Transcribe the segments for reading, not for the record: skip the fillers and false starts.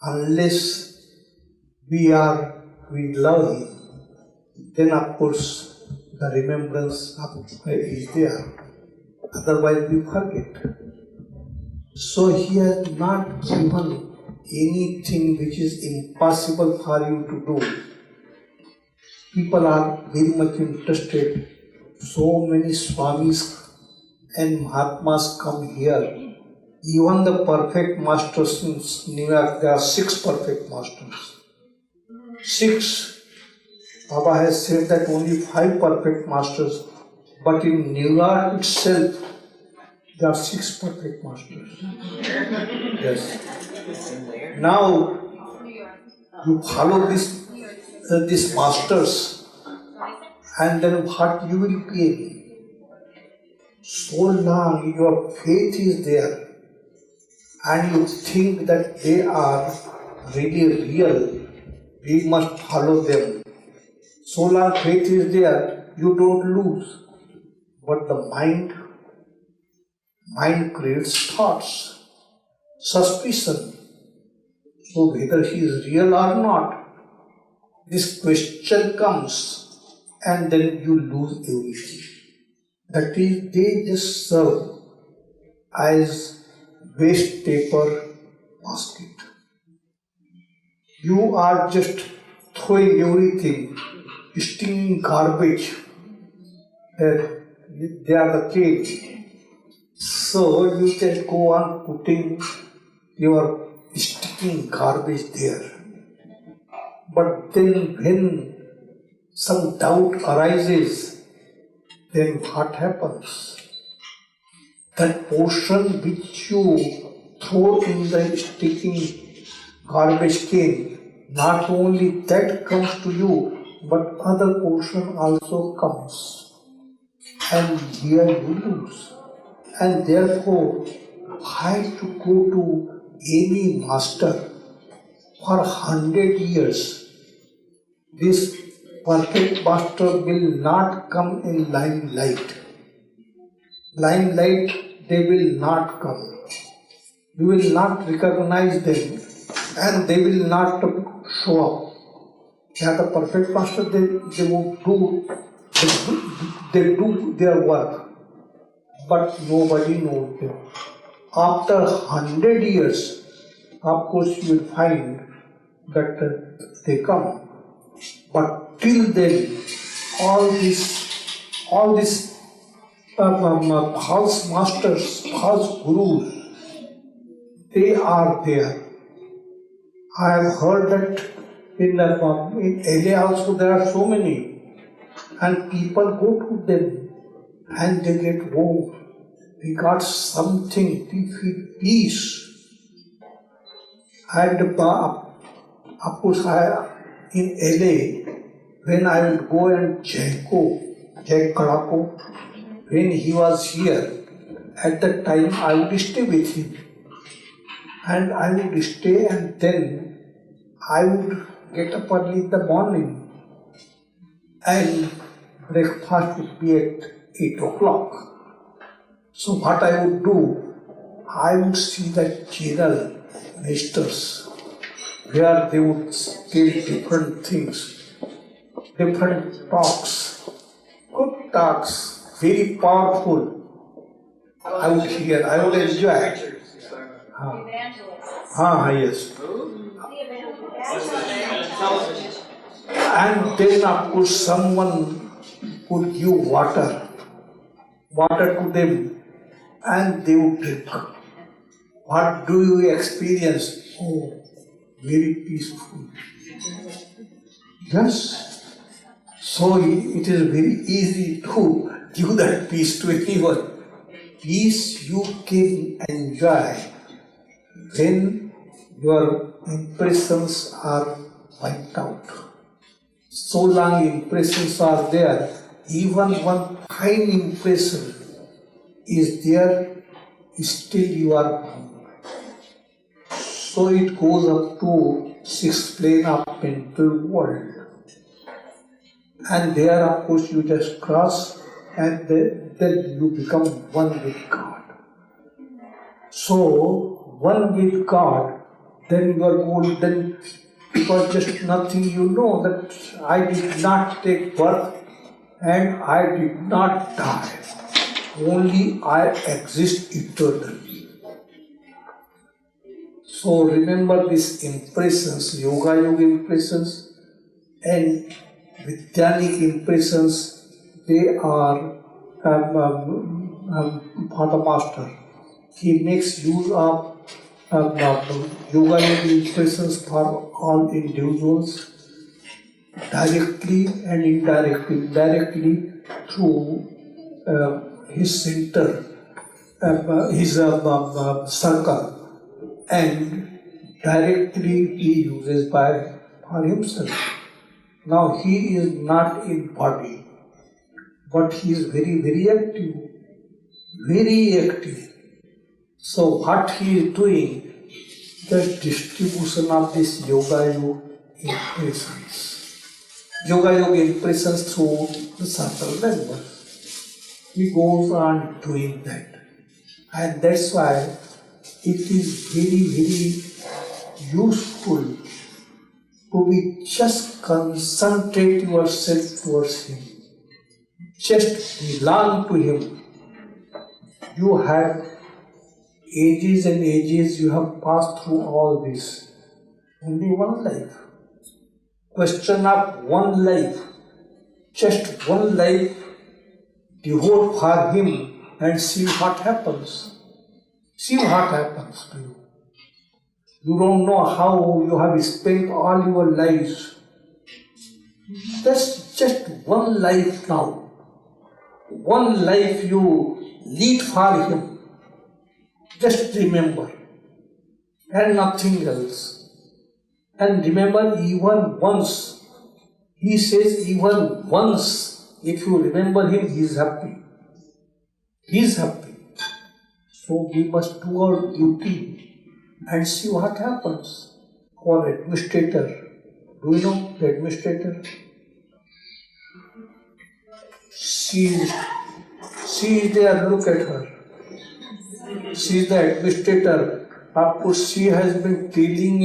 Unless we love Him, then of course the remembrance is there. Otherwise we forget. So He has not given anything which is impossible for you to do. People are very much interested. So many Swamis and Mahatmas come here. Even the perfect masters in New York, there are 6 perfect masters. 6. Baba has said that only 5 perfect masters, but in New York itself, there are 6 perfect masters. Yes. Now, you follow these masters, and then what you will gain? So long your faith is there, and you think that they are really real, we must follow them. So long faith is there, you don't lose. But the mind creates thoughts, suspicion. So whether he is real or not, this question comes, and then you lose everything. That is, they just serve as waste paper basket. You are just throwing everything, stinking garbage. They are the cage. So you just go on putting your stinking garbage there. But then when some doubt arises, then what happens? That portion which you throw in the sticking garbage can, not only that comes to you, but other portion also comes. And here you lose. And therefore, why to go to any master for 100 years? This perfect master will not come in limelight. Limelight, they will not come. You will not recognize them, and they will not show up. They are the perfect master, they do their work, but nobody knows them. After 100 years, of course you will find that they come. But till then, all these false masters, false gurus, they are there. I have heard that in LA also there are so many, and people go to them and they get, oh, we got something, we feel peace. And of course, in LA, when I would go and Jai Kalako, when he was here, at that time I would stay with him. And I would stay, and then I would get up early in the morning, and breakfast would be at 8 o'clock. So what I would do, I would see that channel masters, where they would tell different things, different talks, good talks, very powerful. I would hear, I would enjoy. Yes. And then of course someone would give water to them, and they would drink. What do you experience? Oh, very peaceful. Yes. So it is very easy to give that peace to anyone. Peace you can enjoy when your impressions are wiped out. So long impressions are there, even one fine impression is there, still you are bound. So it goes up to 6th plane of mental world. And there of course you just cross, and then you become one with God. So, one with God then you are good, then because just nothing, you know that I did not take birth and I did not die. Only I exist eternally. So remember these impressions, yoga impressions and Vidyanic impressions, they are for the master. He makes use of yoga impressions for all individuals, directly and indirectly. Directly through his center, his circle, and directly he uses for himself. Now he is not in body, but he is very, very active. Very active. So what he is doing, the distribution of this yoga impressions. Yoga impressions through the circle members. He goes on doing that. And that's why it is very, very useful to be just concentrate yourself towards him. Just belong to him. You have ages and ages, you have passed through all this. Only one life. Question of one life. Just one life, devote for him and see what happens. See what happens to you. You don't know how you have spent all your lives. That's just one life now. One life you lead for him. Just remember. And nothing else. And remember even once. He says even once, if you remember him, he is happy. He is happy. So we must do our duty and see what happens. Our administrator, do you know the administrator? She is there, look at her. She is the administrator. Of course, she has been telling,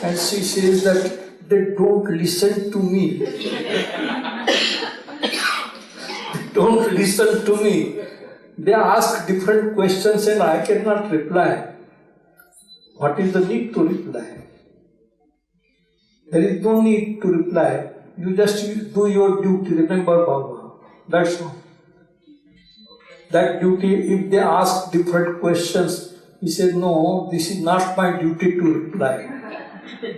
and she says that they don't listen to me. They don't listen to me. They ask different questions and I cannot reply. What is the need to reply? There is no need to reply. You just do your duty. Remember Baba. That's all. That duty, if they ask different questions, he says, no, this is not my duty to reply.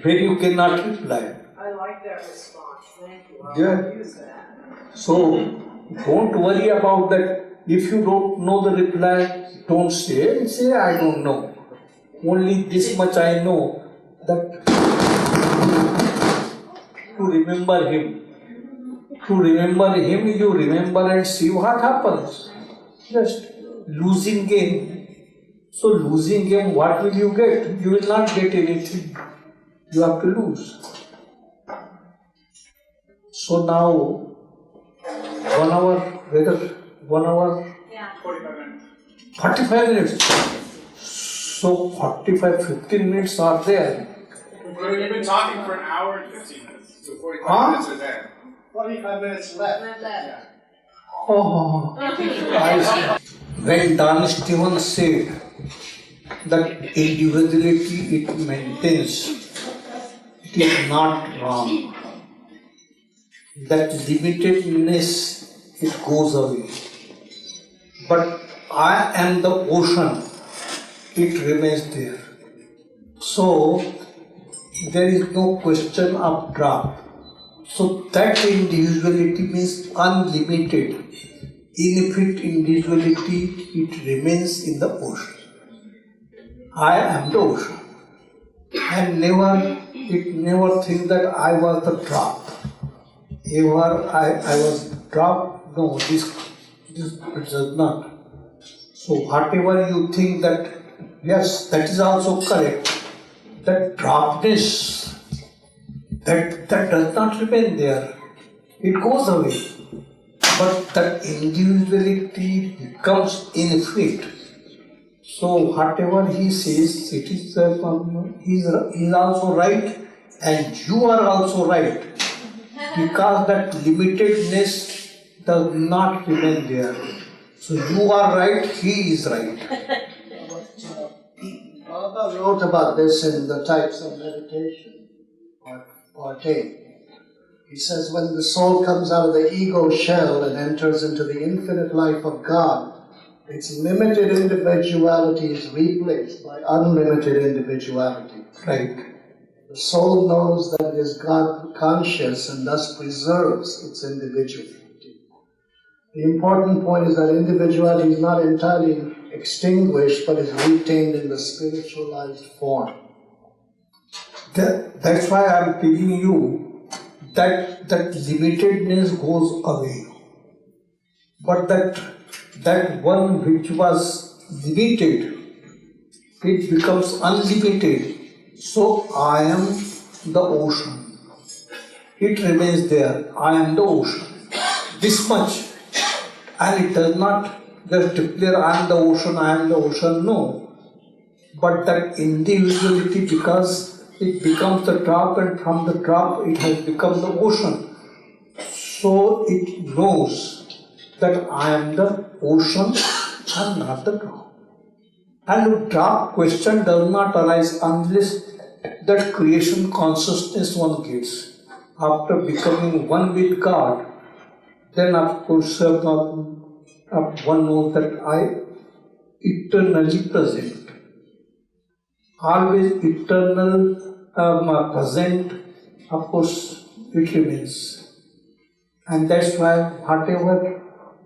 When you cannot reply. I like that response. Thank you. I'll use that. So, don't worry about that. If you don't know the reply, don't say. Say, I don't know. Only this much I know, that to remember him. To remember him, you remember and see what happens. Just losing game. So losing game, what will you get? You will not get anything. You have to lose. So now, 1 hour, whether 1 hour? Yeah. 45 minutes. 45 minutes. So 15 minutes are there. We've been talking for an hour and 15 minutes. So 45 minutes are there. 45 minutes left. Yeah. Oh, I see. When Dan Stevens said that individuality it maintains, it is not wrong. That limitedness, it goes away. But I am the ocean, it remains there. So, there is no question of drop. So that individuality means unlimited. Infinite individuality, it remains in the ocean. I am the ocean. And never think that I was the drop. Ever I was drop, no, this does not. So whatever you think that, yes, that is also correct. That dropness, that does not remain there. It goes away. But that individuality becomes infinite. So whatever he says, it is he's also right, and you are also right, because that limitedness does not remain there. So you are right, he is right. Baba wrote about this in the types of meditation, part 8. He says when the soul comes out of the ego shell and enters into the infinite life of God, its limited individuality is replaced by unlimited individuality. Right. The soul knows that it is God conscious and thus preserves its individuality. The important point is that individuality is not entirely extinguished, but is retained in the spiritualized form. That's why I'm telling you that limitedness goes away. But that one which was limited, it becomes unlimited. So I am the ocean. It remains there. I am the ocean. This much. And it does not just declare I am the ocean, no. But that individuality, because it becomes the drop, and from the drop it has become the ocean. So it knows that I am the ocean and not the drop. And the drop question does not arise unless that creation consciousness one gets. After becoming one with God, then of course one knows that I eternally present. Always eternal present, of course it remains. And that's why whatever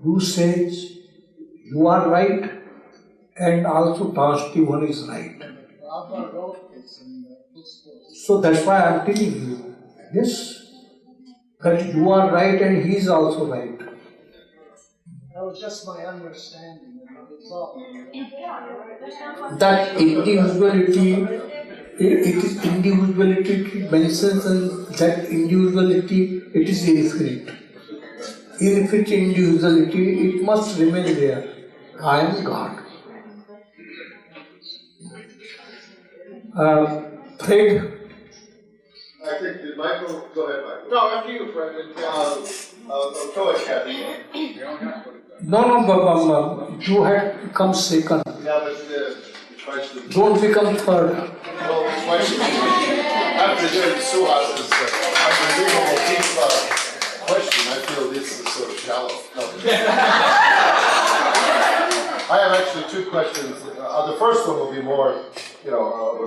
you say, you are right, and also Tashti one is right. Baba wrote this in the discourse. So that's why I am telling you, yes, that you are right and he is also right. That was just my understanding of the result. That individuality, it is individuality, it mentions, and that individuality, it is infinite. Infinite individuality, it must remain there. I am God. Fred? I think, did Michael, go ahead, Michael. No, after you, Fred. Go ahead, Kathy. No, you had to come second. Yeah, but the question. Don't become third. Well, the question, after hearing Suhas's unbelievable deep question, I feel this is sort of shallow. I have actually two questions. The first one will be more, a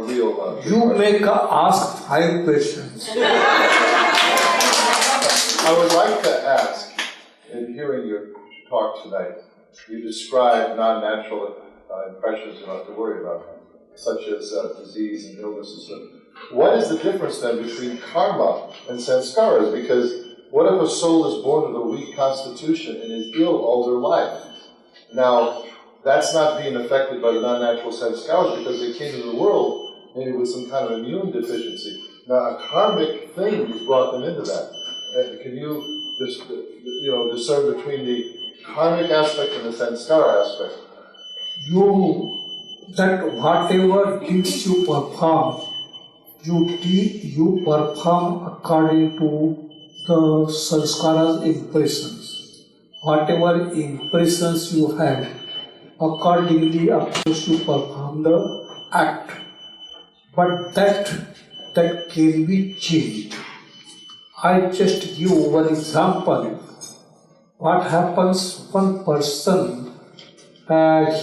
real. You make ask 5 questions. I would like to ask, in hearing your talk tonight, you describe non-natural impressions you don't have to worry about, such as disease and illnesses. What is the difference then between karma and sanskaras? Because what if a soul is born with a weak constitution and is ill all their life? Now, that's not being affected by the non-natural sanskaras because they came into the world maybe with some kind of immune deficiency. Now, a karmic thing has brought them into that. Can you discern between the karmic aspect and the sanskara aspect? That whatever deeds you perform, you perform according to the sanskaras impressions. Whatever impressions you have, accordingly, of course, you perform the act. But that can be changed. I just give one example. What happens, one person,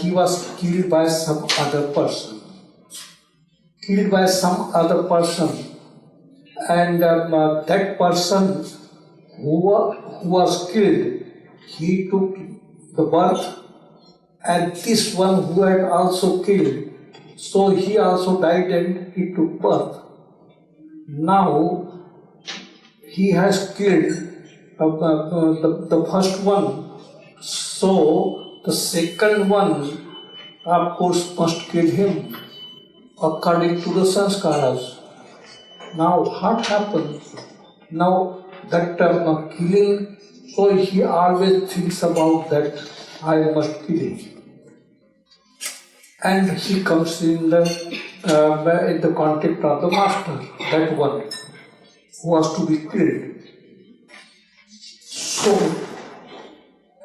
he was killed by some other person. And that person who was killed, he took the birth, and this one who had also killed, so he also died and he took birth. Now he has killed the first one, so the second one, of course, must kill him according to the sanskaras. Now what happens? Now that killing, so he always thinks about that I must kill him. and he comes in the contact of the master, that one who was to be killed. So,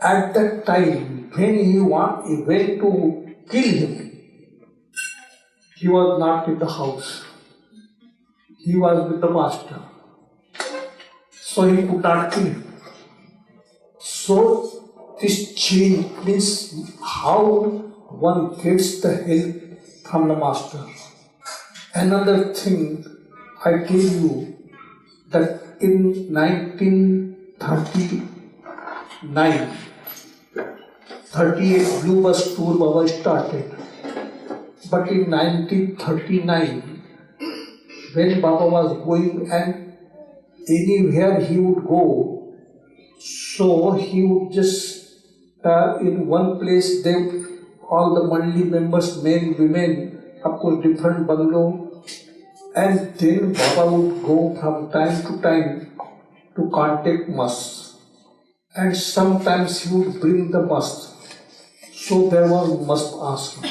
at that time, when he went to kill him, he was not in the house. He was with the master. So he could not kill him. So this change means how one gets the help from the master. Another thing I tell you that in 1939, 38 Blue Bus Tour Baba started. But in 1939, when Baba was going and anywhere he would go, so he would just, in one place, all the mandali members, men, women, of course, different bungalow, and then Baba would go from time to time to contact must. And sometimes he would bring the must. So there was must ashram.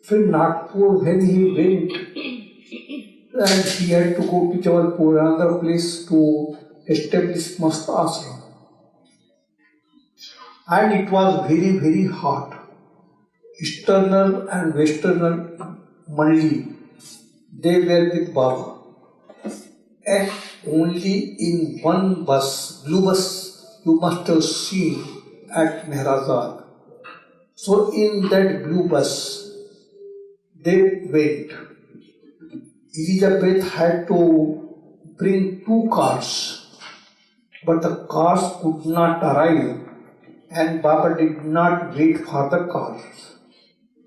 From Nagpur, when he went, and he had to go to Jabalpur, another place, to establish mast ashram. And it was very, very hot. Easternal and Westerner mandali, they were with Baba. And only in one bus, blue bus, you must have seen at Mehrazad. So in that blue bus, they went. Elizabeth had to bring 2 cars, but the cars could not arrive and Baba did not wait for the cars.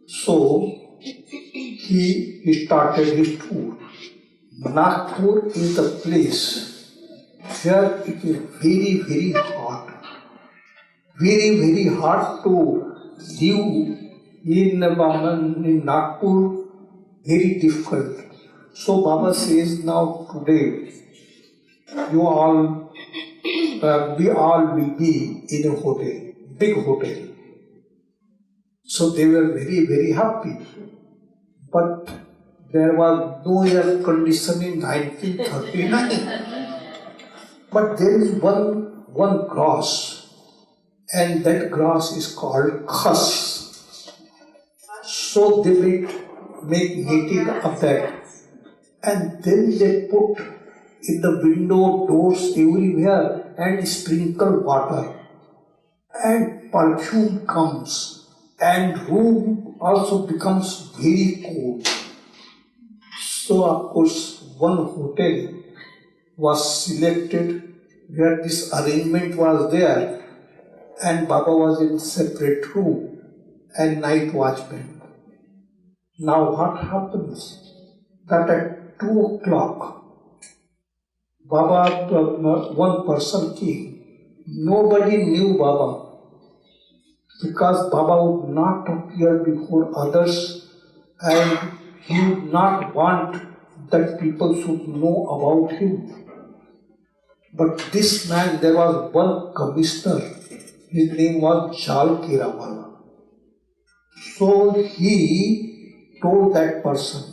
So he started his tour. Nagpur is the place where it is very, very hot. Very, very hard to live in Nagpur, very difficult. So Baba says, now today, we all will be in a hotel, big hotel. So they were very, very happy. But there was no air condition in 1939. But there is one grass, and that grass is called khas. So they make knitting of that. And then they put in the window, doors, everywhere, and sprinkle water. And perfume comes, and room also becomes very cold. So of course, one hotel was selected where this arrangement was there, and Baba was in separate room and night watchman. Now what happens? That at 2 o'clock, Baba, one person came. Nobody knew Baba because Baba would not appear before others and he would not want that people should know about him. But this man, there was one commissioner, his name was Jal Kirawala. So he told that person,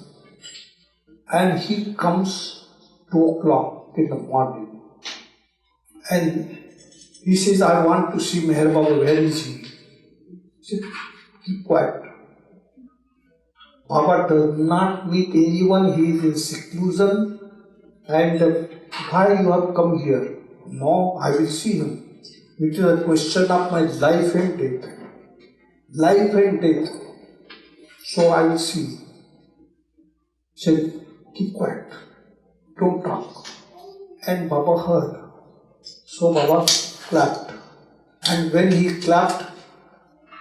and he comes 2 o'clock in the morning. And he says, I want to see Meher Baba, where is he? He said, keep quiet. Baba does not meet anyone, he is in seclusion. And why you have come here? No, I will see him. It is a question of my life and death. Life and death. So I will see. He said, keep quiet. Don't talk. And Baba heard. So Baba clapped. And when he clapped,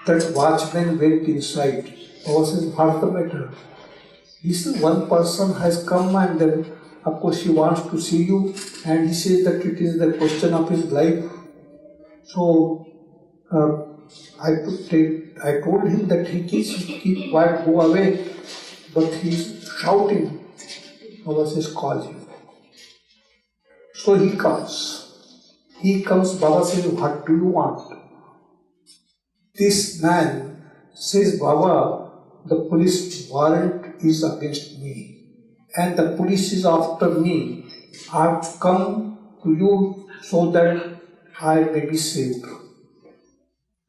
that watchman went inside. Baba says, what's the matter? He said, one person has come and then of course he wants to see you, and he says that it is the question of his life. So I told him that he keep quiet, go away, but he's shouting. Baba says, call him. So he comes. Baba says, what do you want? This man Says, Baba, the police warrant is against me and the police is after me. I have come to you so that I may be saved.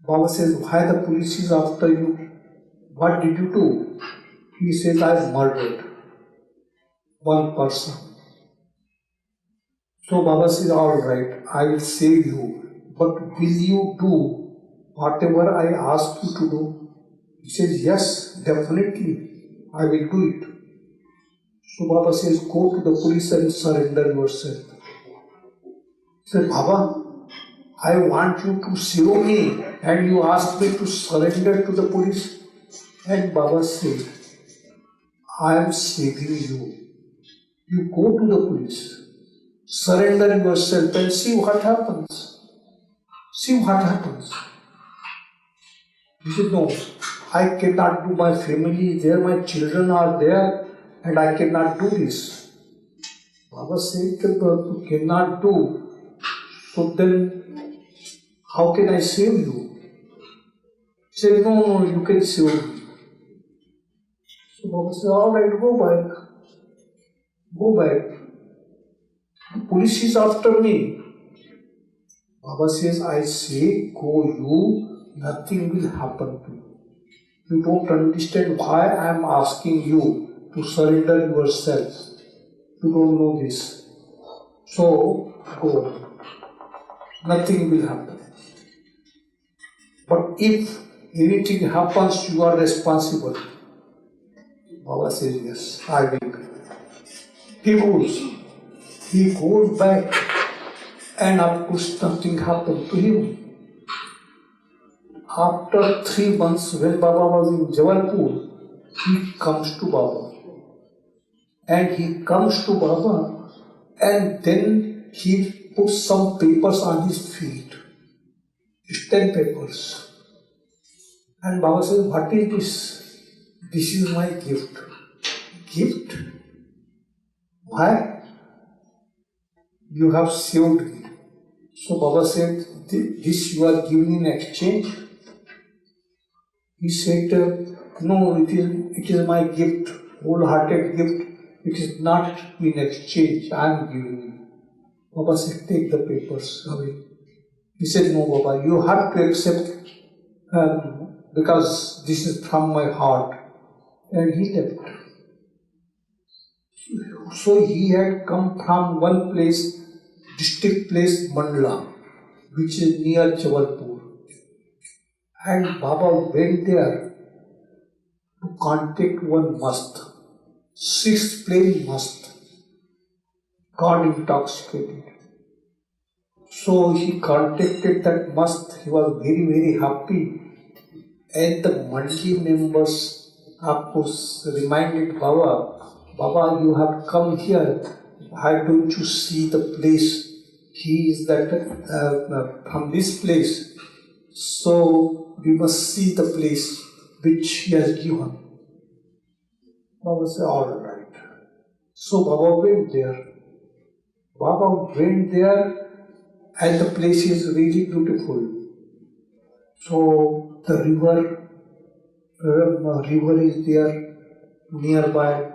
Baba says, why the police is after you? What did you do? He says, I murdered one person. So Baba says, all right, I will save you, but will you do whatever I ask you to do? He says, yes, definitely, I will do it. So Baba says, go to the police and surrender yourself. He said, Baba, I want you to save me and you ask me to surrender to the police. And Baba said, I am saving you. You go to the police, surrender yourself and see what happens. See what happens. He said, no, I cannot do, my family is there, my children are there, and I cannot do this. Baba said, you cannot do, so then how can I save you? He said, no, you can save me. So Baba said, all right, go back. Go back. The police is after me. Baba says, I say, go you, nothing will happen to you. You don't understand why I am asking you to surrender yourself. You don't know this. So, go. Nothing will happen. But if anything happens, you are responsible. Baba says, yes, I will. He goes back and of course nothing happened to him. After 3 months, when Baba was in Jabalpur, he comes to Baba. And he comes to Baba and then he puts some papers on his feet. 10 papers. And Baba says, what is this? This is my gift. Gift? Why? You have saved me. So Baba said, this you are giving in exchange? He said, no, it is my gift, wholehearted gift. It is not in exchange, I am giving you. Baba said, take the papers away. He said, no Baba, you have to accept because this is from my heart. And he left. So he had come from one place, district place, Mandala, which is near Jabalpur. And Baba went there to contact one mast, 6 plane mast, got intoxicated. So he contacted that mast, he was very, very happy. And the mandali members, of course, reminded Baba, Baba, you have come here, why don't you see the place? He is that from this place, so we must see the place which he has given. Baba said, all right. So Baba went there. Baba went there and the place is really beautiful. So the river is there nearby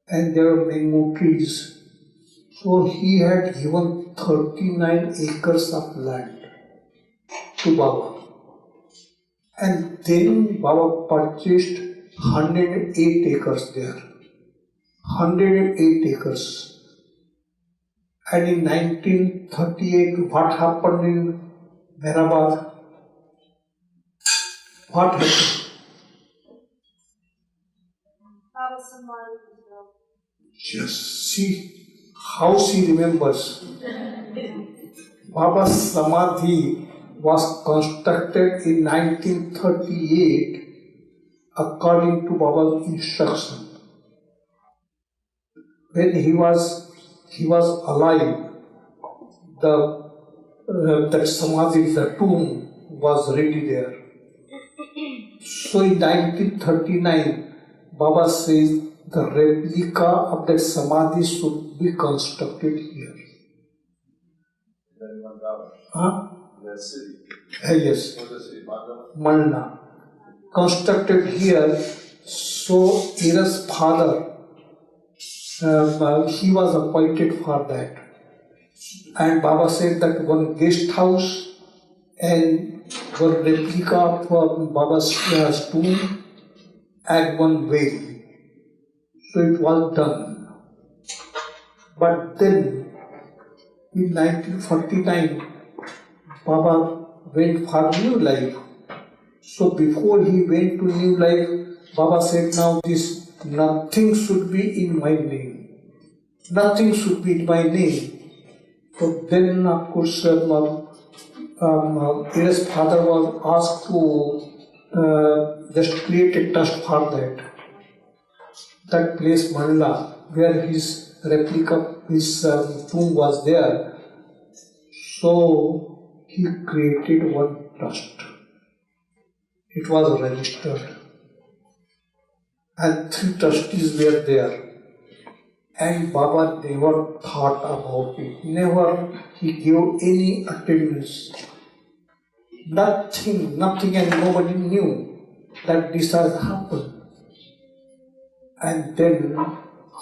and there are mango trees. So he had given 39 acres of land to Baba. And then Baba purchased 108 acres there. 108 acres. And in 1938, what happened in Mehrabad? What happened? Just see how she remembers. Baba's Samadhi was constructed in 1938 according to Baba's instruction. When he was alive, that Samadhi, the tomb, was ready there. So in 1939, Baba says the replica of that Samadhi should be constructed here. Huh? That city. Yes. What is the city? Malna. constructed here. So Ira's father, he was appointed for that. And Baba said that one guest house and one replica of Baba's tomb and one well. So it was done. But then in 1949, Baba went for new life. So before he went to new life, Baba said, now this nothing should be in my name. Nothing should be in my name. So then, of course, Ira's father was asked to just create a trust for that. That place, mandala, where his replica, his tomb was there. So he created one trust. It was registered. And 3 trustees were there. And Baba never thought about it. Never he gave any attendance. Nothing, and nobody knew that this has happened. And then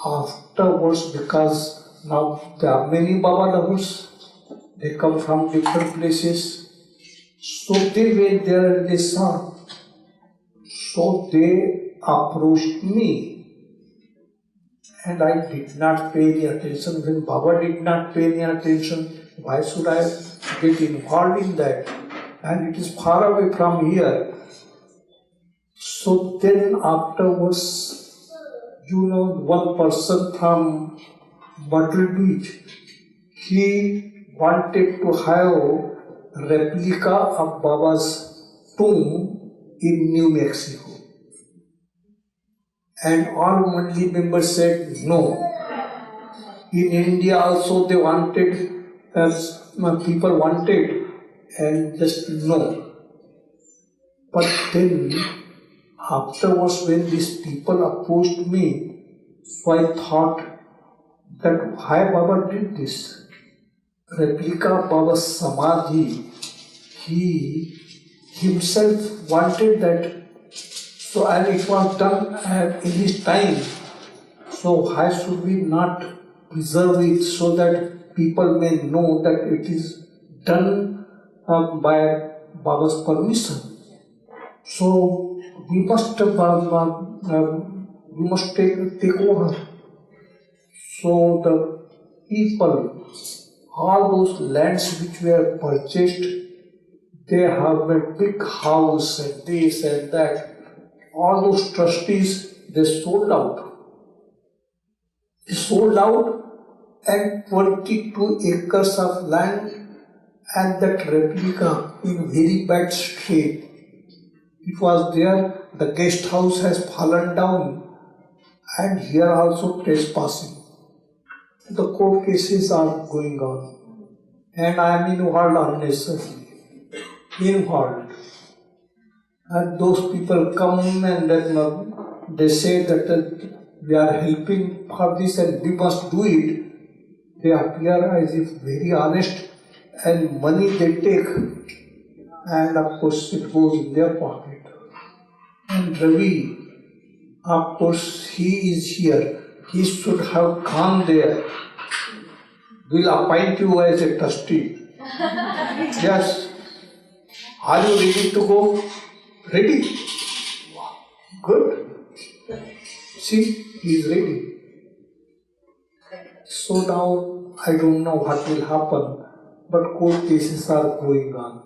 afterwards, because now there are many Baba lovers, they come from different places. So they went there and they saw. So they approached me. And I did not pay any attention. When Baba did not pay any attention, why should I get involved in that? And it is far away from here. So then afterwards, one person from Myrtle Beach, he wanted to have replica of Baba's tomb in New Mexico. And all mandali members said no. In India also they wanted, people wanted, and just no. But then afterwards, when these people approached me, so I thought that why Baba did this. Replica of Baba's Samadhi, he himself wanted that. So, and it was done in his time. So, why should we not preserve it so that people may know that it is done by Baba's permission? So, we must take over. So, the people, all those lands which were purchased, they have a big house and this and that. All those trustees, they sold out. They sold out and 22 acres of land and that replica in very bad state. It was there, the guest house has fallen down and here also trespassing. The court cases are going on and I am involved unnecessarily. Involved. And those people come and then they say that we are helping for this and we must do it. They appear as if very honest and money they take and of course it goes in their pocket. And Ravi, of course he is here. He should have gone there. We'll appoint you as a trustee. Yes. Are you ready to go? Ready? Good. See, he is ready. So now, I don't know what will happen, but court cases are going on.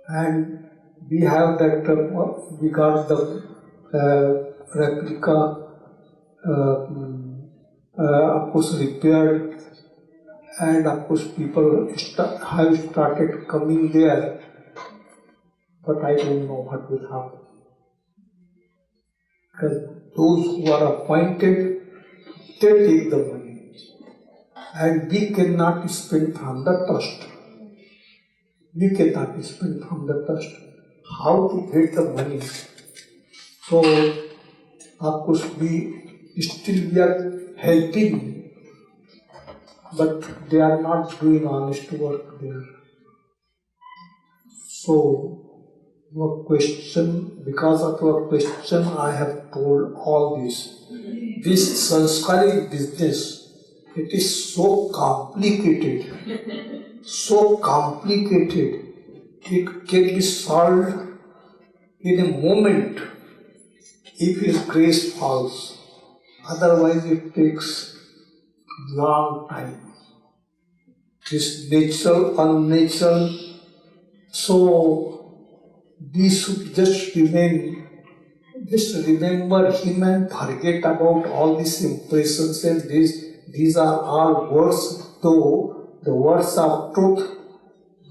And we have that, we got the replica, of course, repaired. And of course, people have started coming there. But I don't know what will happen. Because those who are appointed, they take the money. And we cannot spend from the trust. We cannot spend from the trust. How to get the money? So, of course, we are helping, but they are not doing honest work there. So, Your question, because of your question, I have told all this. This sanskaric business, it is so complicated, it can be solved in a moment if His grace falls. Otherwise, it takes long time. This natural, unnatural, so we should just remember Him and forget about all these impressions and these are all words, though the words are truth,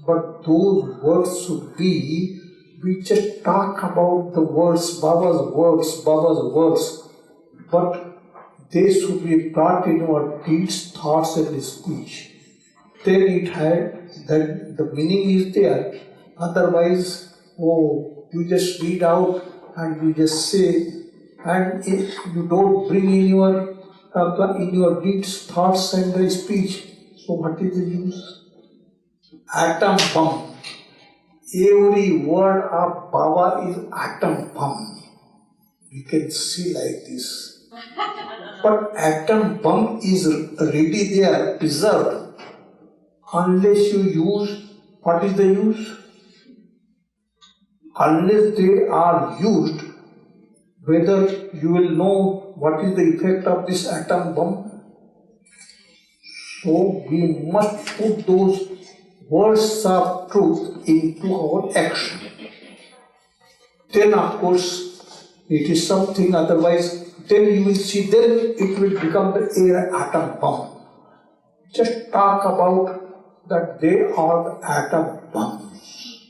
but those words should be, we just talk about the words, Baba's words, but they should be brought in our deeds, thoughts and speech. Then it had, then the meaning is there. Otherwise, you just read out and you just say, and if you don't bring in your deeds, thoughts and speech, so what is the use? Atom bomb. Every word of Baba is atom bomb. We can see like this. But atom bomb is already there, preserved. Unless you use, what is the use? Unless they are used, whether you will know what is the effect of this atom bomb. So we must put those words of truth into our action. Then of course it is something, otherwise then you will see, then it will become the air atom bomb. Just talk about that they are the atom bombs.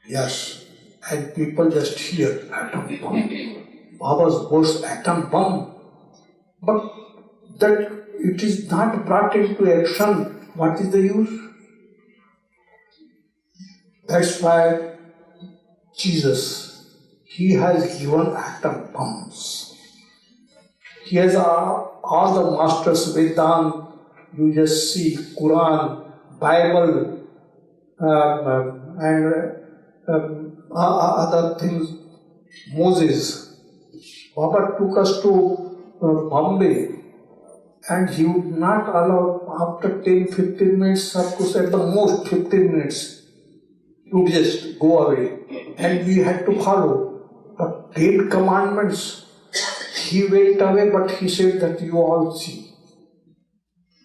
Yes, and people just hear atom bomb. Baba's words atom bomb. But that it is not brought into action, what is the use? That's why Jesus, He has given atom bombs. He has all the masters, Vedanta, you just see Quran, Bible, and other things, Moses. Baba took us to Bombay, and he would not allow, after 10-15 minutes, of course at the most 15 minutes, to just go away, and we had to follow. But 10 commandments, he went away, but he said that you all see.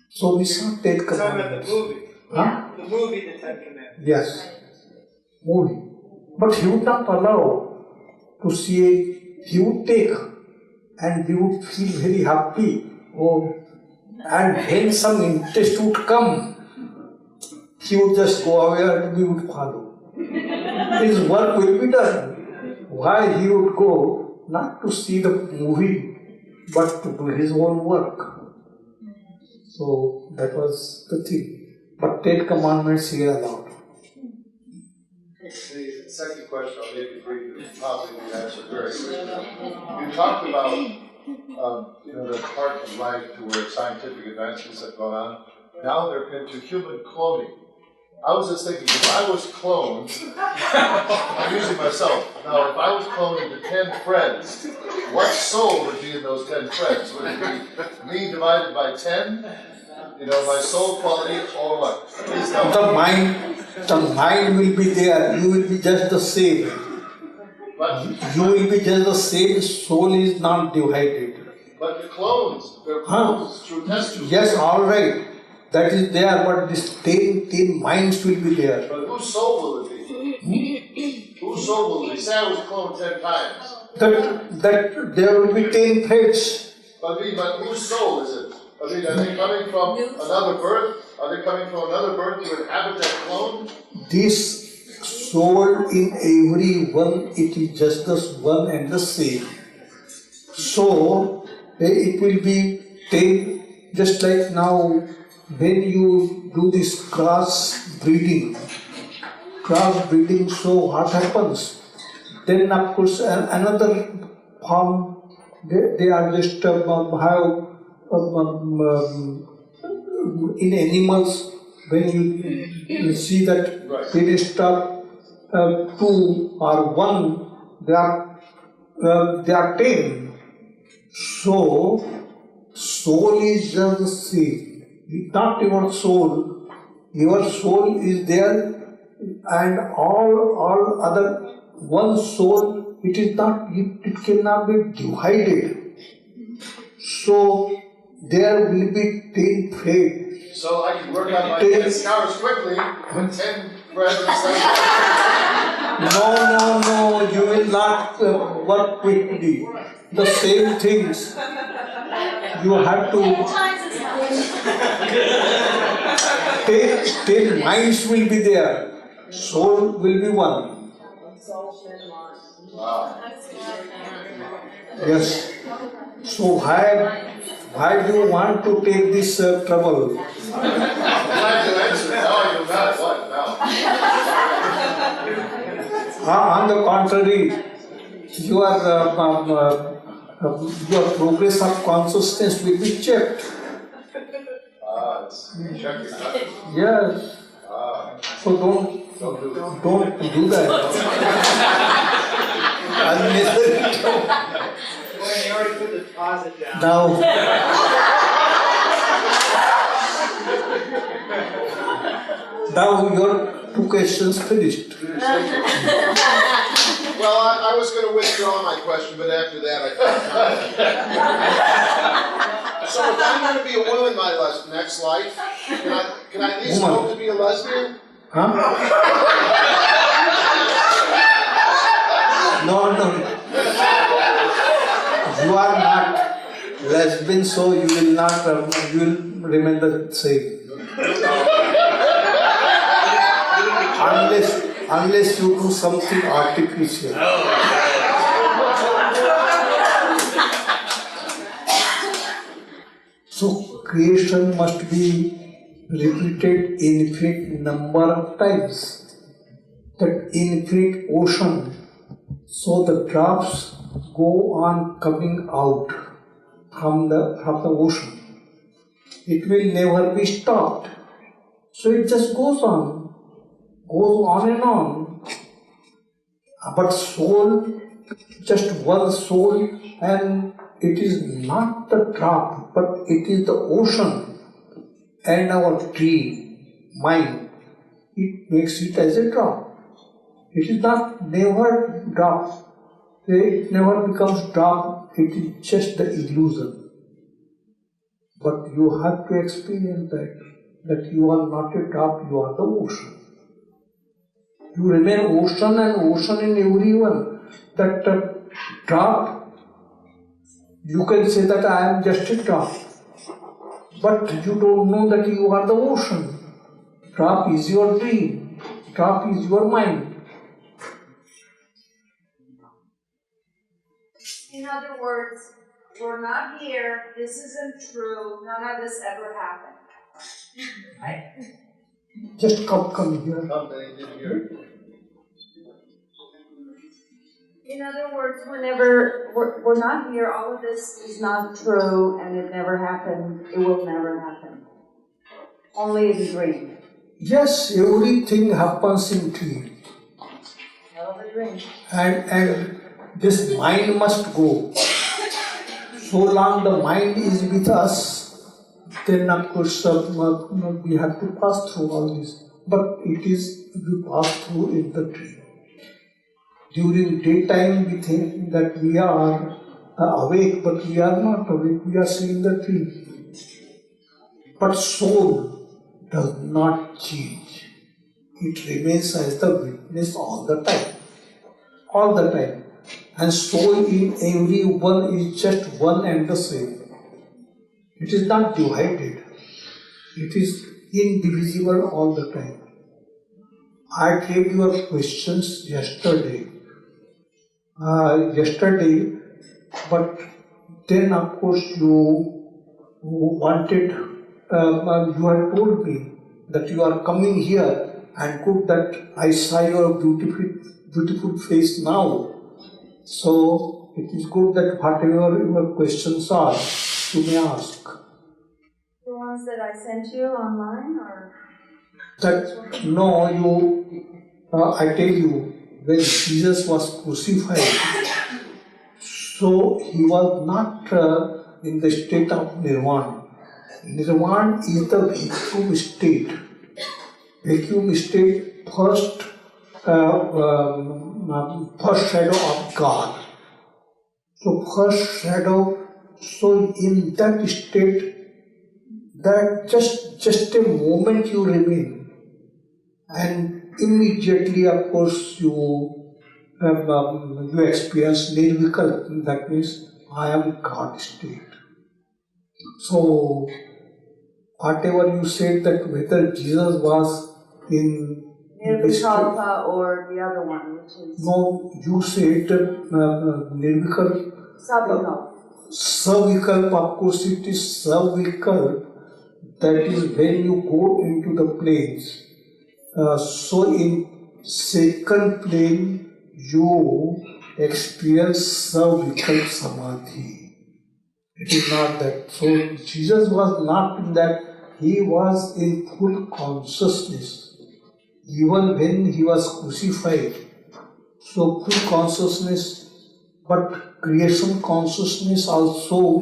So we saw 10 commandments. Talking about the movie. Huh? The movie, The Ten Commandments. Yes, movie. But he would not allow to see, he would take, and we would feel very happy. And when some interest would come, he would just go away and we would follow. His work will be done. Why he would go? Not to see the movie, but to do his own work. So that was the thing. But 10 commandments he allowed. The second question, I'll make it brief, probably be answered very quickly. You talked about the part of life to where scientific advancements have gone on. Now they're into human cloning. I was just thinking, if I was cloned, I'm using myself. Now, if I was cloned into 10 friends, what soul would be in those 10 friends? Would it be me divided by 10? My soul quality, or what? Please tell me. The mind will be there, you will be just the same. But, You will be just the same, soul is not divided. but the clones, they're clones through test tubes. Yes, all right. That is there, but this 10 minds will be there. But whose soul will it be? Whose soul will it be? Say I was cloned 10 times. That there will be 10 threads. But whose soul is it? Are they coming from another birth? Are they coming from another birth to inhabit that clone? This soul in every one, it is just the one and the same. So it will be 10, just like now when you do this cross breeding, so what happens? Then of course another form, they are just have in animals, when you see that finished up two or one, they are 10. So, soul is just the same. Not your soul. Your soul is there, and all other one soul. It is not. It cannot be divided. So there will be 10 fate. So I can work on my 10 scars quickly with 10 presents. No, you will not work quickly. The same things. You have to. 10 minds will be there. Soul will be one. Wow. Yes. So why do you want to take this trouble? I'm glad you answered. No, you're not. What? No. On the contrary, your progress of consciousness will be checked. It's checking out. Yes. So don't do that. Unnecessary. Well, you already put the deposit down. Now your 2 questions finished. Well, I was going to withdraw my question, but after that I thought. So if I'm going to be a woman in my next life, can I at least Woman. hope to be a lesbian? Huh? No. You are not lesbian, so you will not. You will remain the same. Unless you do something artificial. So creation must be repeated infinite number of times. That infinite ocean. So the drops go on coming out from the ocean. It will never be stopped. So it just goes on and on. But soul, just one soul, and it is not the drop, but it is the ocean. And our tree, mind, it makes it as a drop. It is not never drop. It never becomes drop. It is just the illusion. But you have to experience that you are not a drop, you are the ocean. You remain ocean and ocean in everyone. That drop, you can say that I am just a drop. But you don't know that you are the ocean. Drop is your dream. Drop is your mind. In other words, we're not here, this isn't true, none of this ever happened. Right? Just come here. In other words, we're not here, all of this is not true, and it never happened, it will never happen. Only in dream. Yes, everything happens in dream. Hell of a dream. And this mind must go. So long the mind is with us, then of course we have to pass through all this. But it is we pass through in the dream. During daytime we think that we are awake, but we are not awake, we are seeing the dream. But soul does not change. It remains as the witness all the time. All the time. And soul in everyone is just one and the same. It is not divided. It is indivisible all the time. I gave your questions yesterday. But then of course you wanted, you had told me that you are coming here and good that I saw your beautiful face now. So it is good that whatever your questions are, you may ask. The ones that I sent you online, or? That no, I tell you, when Jesus was crucified, so he was not in the state of nirvana. Nirvana is the vacuum state. Vacuum state, first shadow of God. So first shadow. So in that state, that just a moment you remain, and immediately, of course, you experience nirvikal. That means I am God state. So whatever you said, that whether Jesus was in Nirvikalpa or the other one, which is no, you said nirvikal. Savikalpa. Savikalp, of course, it is savikalp. That is when you go into the planes. So in second plane, you experience savikalp samadhi. It is not that. So Jesus was not in that. He was in full consciousness. Even when he was crucified. So full consciousness, but creation consciousness also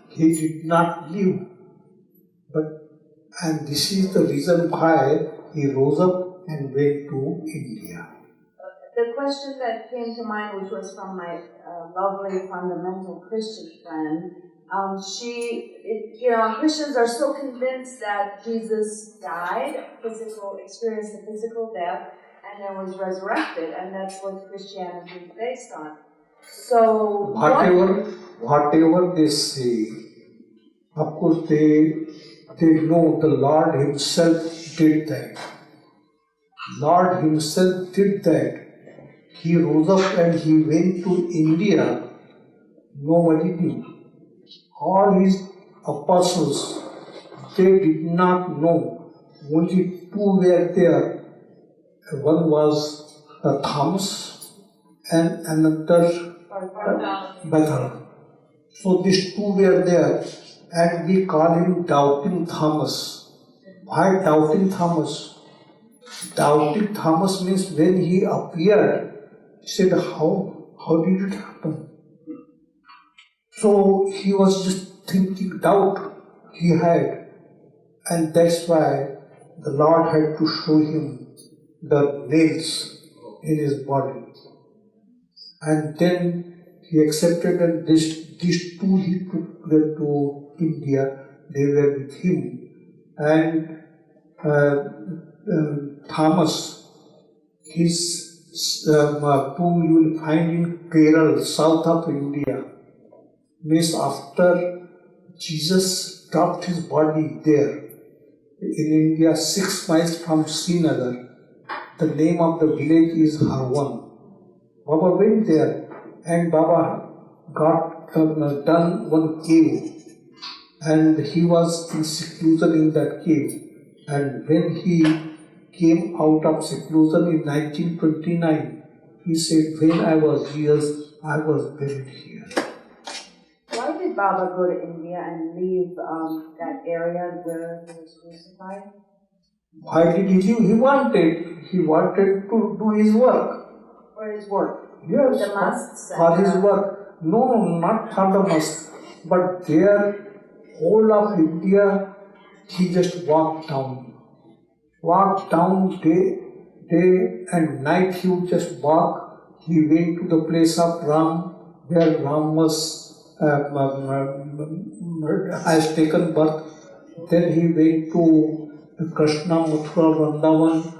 he did not live. And this is the reason why he rose up and went to India. The question that came to mind, which was from my lovely fundamental Christian friend, Christians are so convinced that Jesus died, experienced a physical death, and then was resurrected, and that's what Christianity is based on. So whatever they say, of course they know the Lord Himself did that. Lord Himself did that. He rose up and He went to India. Nobody knew. All His apostles, they did not know. Only two were there. One was Thomas and another Bethel. So these two were there, and we call him Doubting Thomas. Why Doubting Thomas? Doubting Thomas means when he appeared, he said, how did it happen? So he was just thinking, doubt he had, and that's why the Lord had to show him the nails in his body. And then he accepted, and these two he took them to India. They were with him. And Thomas, his tomb you will find in Kerala, south of India. Means after Jesus dropped his body there in India, 6 miles from Srinagar. The name of the village is Harwan. Baba went there, and Baba got done one cave, and he was in seclusion in that cave. And when he came out of seclusion in 1929, he said, when I was years, I was buried here. why did Baba go to India and leave that area where he was crucified? Why did he leave? He wanted to do his work. For his work? Yes, The musts? for his work. No, not for the must. But there, whole of India, he just walked down. Walked down day and night he would just walk. He went to the place of Ram, where Ram was has taken birth. Then he went to Krishna, Mathura, Vrindavan.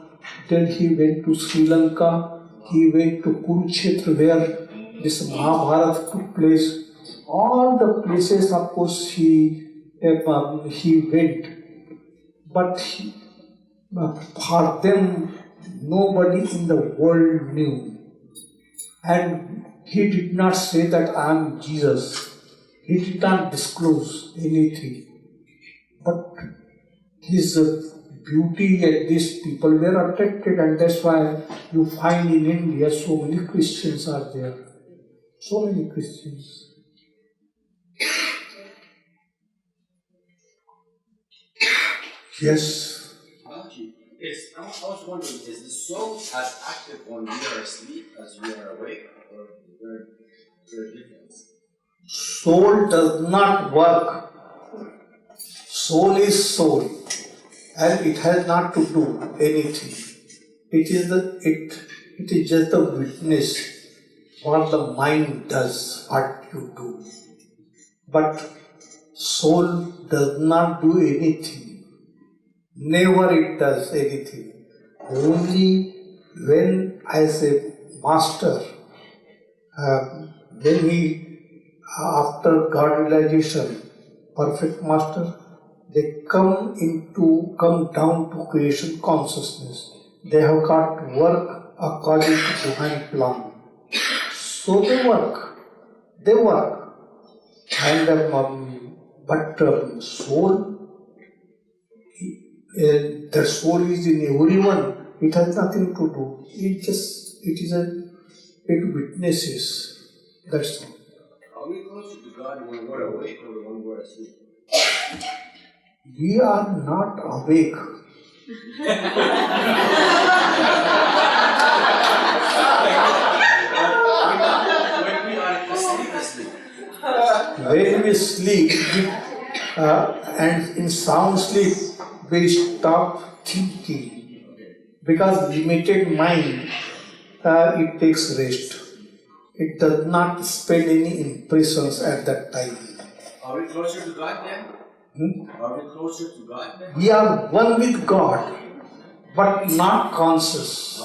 Then he went to Sri Lanka. He went to Kurukshetra, where this Mahabharata took place. All the places, of course, he went. But for them, nobody in the world knew. And he did not say that I am Jesus. He did not disclose anything. But his beauty and these people were attracted, and that's why you find in India so many Christians are there. So many Christians. Yes. Bhauji, Yes, I was wondering, is the soul as active when we are asleep as we are awake, or is there a difference? Soul does not work. Soul is soul, and it has not to do anything. It is just the witness what the mind does, what you do. But soul does not do anything. Never it does anything. Only when, as a master, when he, after God realization, perfect master, they come down to creation consciousness. They have got to work according to divine plan. So they work. And soul, the soul is in everyone. It has nothing to do. It witnesses. That's all. Are we closer to God when we're awake or when we're asleep? We are not awake. When we are asleep. When we sleep, and in sound sleep, we stop thinking. Because limited mind, it takes rest. It does not spend any impressions at that time. Are we closer to God then? Are we closer to God then? We are one with God, but not conscious.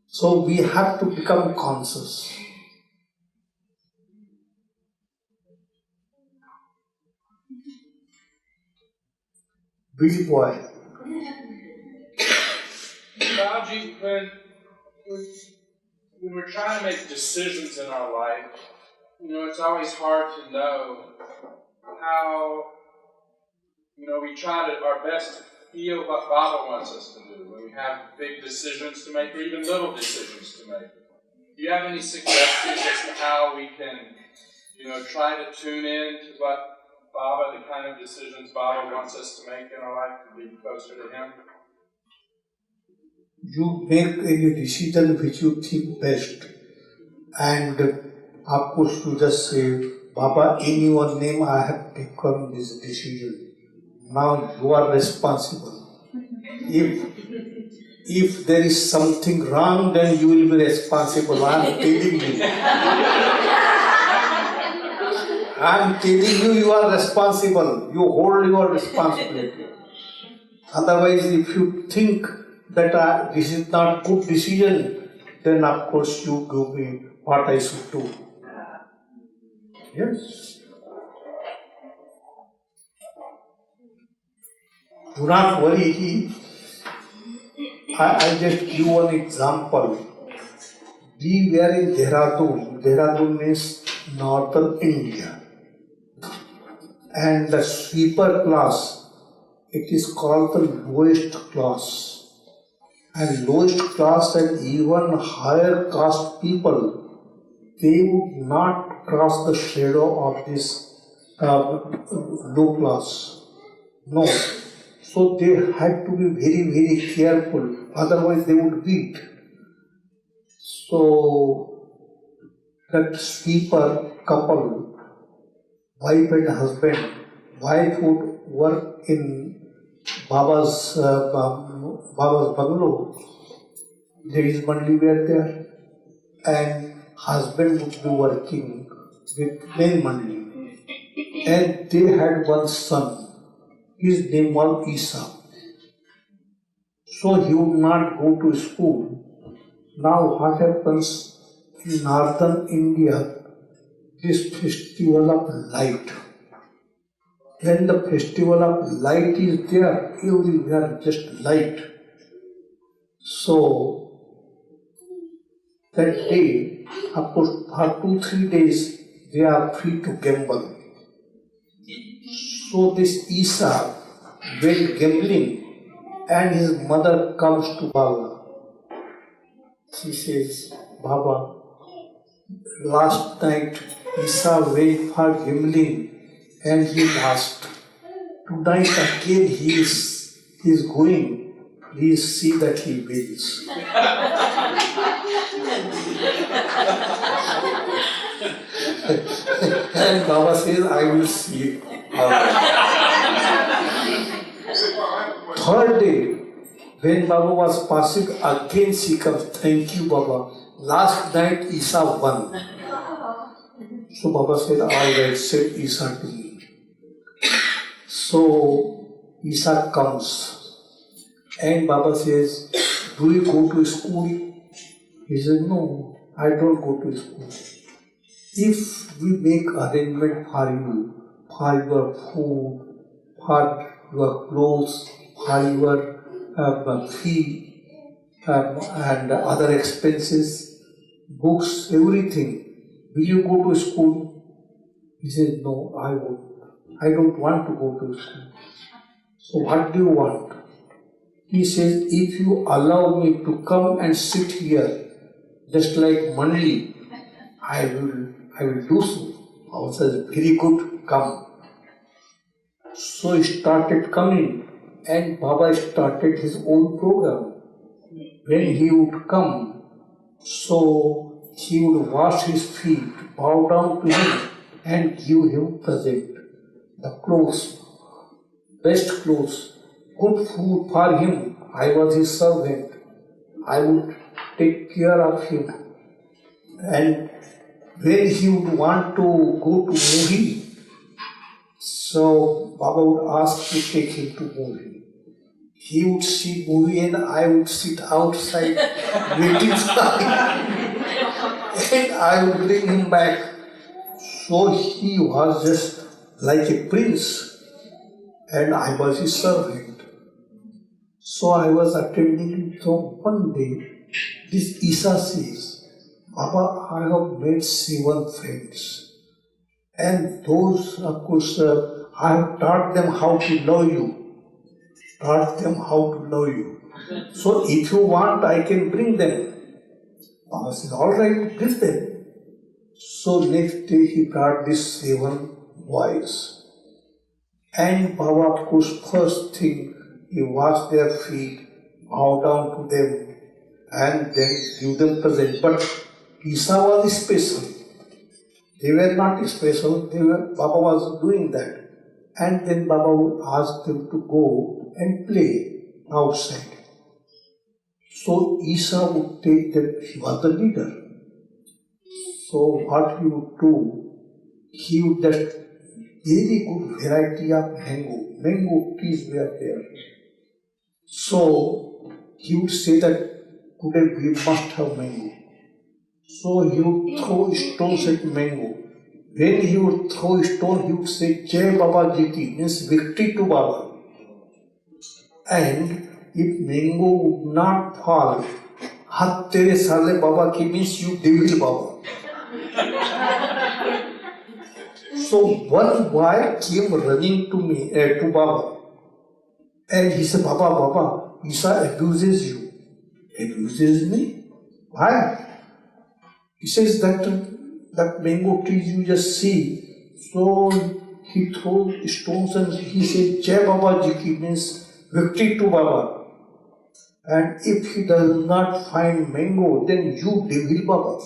So we have to become conscious. Big boy. Bhauji, when we're trying to make decisions in our life, it's always hard to know how, we try our best to feel what Baba wants us to do when we have big decisions to make or even little decisions to make. Do you have any suggestions as to how we can, try to tune in to what Baba, the kind of decisions Baba wants us to make in our life to be closer to Him? You make any decision which you think best, and of course you just say, Baba, in your name I have taken this decision. Now you are responsible. If there is something wrong, then you will be responsible. I am telling you. I am telling you, you are responsible. You hold your responsibility. Otherwise, if you think that this is not good decision, then of course you give me what I should do. Yes. Do not worry. I just give one example. We were in Dehradun. Dehradun means northern India. And the sweeper class, it is called the lowest class. And lowest class and even higher caste people, they would not cross the shadow of this low class. No. So they had to be very, very careful, otherwise they would beat. So that sweeper couple, wife and husband, wife would work in Baba's bungalow. There is mandali there, and husband would be working with main mandali. And they had one son. His name was Isa. So he would not go to school. Now what happens in northern India, this festival of light. When the festival of light is there, everywhere just light. So that day, of course, for 2-3 days, they are free to gamble. So this Isa went gambling, and his mother comes to Baba. She says, Baba, last night Isa went for gambling and he lost. Tonight again he is going. please see that he wins. And Baba says, I will see it. Third day, when Baba was passing, again she comes, thank you Baba. Last night Isa won. So Baba said, all right, send Isa to me. So Isa comes and Baba says, do you go to school? He said, no, I don't go to school. If we make arrangement for you, for your food, for your clothes, for your fee and other expenses, books, everything, will you go to school? He said, no, I won't. I don't want to go to school. So what do you want? He says, if you allow me to come and sit here, just like mandali, I will do so. Baba says, very good, come. So he started coming and Baba started his own program. When he would come, so he would wash his feet, bow down to him and give him present. The clothes, best clothes, good food for him. I was his servant. I would take care of him. And when he would want to go to movie, so Baba would ask to take him to movie. He would see movie and I would sit outside waiting for him. And I would bring him back. So he was just like a prince and I was his servant. So I was attending him. So one day, this Isa says, Baba, I have made 7 friends. And those, of course, I have taught them how to love you. Taught them how to love you. So if you want, I can bring them. Baba says, all right, bring them. So next day he brought these 7 boys. And Baba, of course, first thing, he washed their feet, bow down to them, and then give them present. But Isa was special. They were not special, Baba was doing that. And then Baba would ask them to go and play outside. So Isa would take them, he was the leader. So what he would do, he would just very good variety of mango trees were there. So he would say that today we must have mango. So he would throw stones at mango. When he would throw a stone, he would say, Jai Baba Jiti, means victory to Baba. And if mango would not fall, Hat tere sale Baba ki means you devil Baba. So one boy came running to me, to Baba. And he said, Baba, Isa abuses you. Abuses me? Why? He says that mango trees you just see. So he threw stones and he said, Jai Baba Jiki means victory to Baba. And if he does not find mango, then you devil Baba.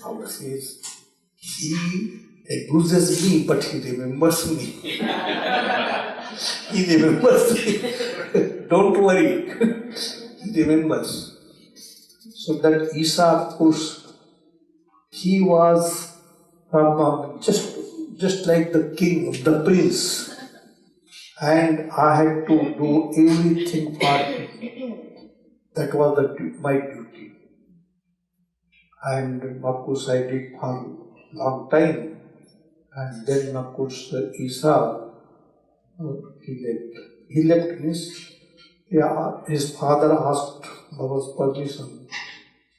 Baba says, he abuses me, but he remembers me. He remembers me. Don't worry. He remembers. So that Isa, of course, he was just like the king, the prince. And I had to do everything for him. That was my duty. And of course I did for a long time. And then of course Isa, he left. He left means, his father asked Baba's permission.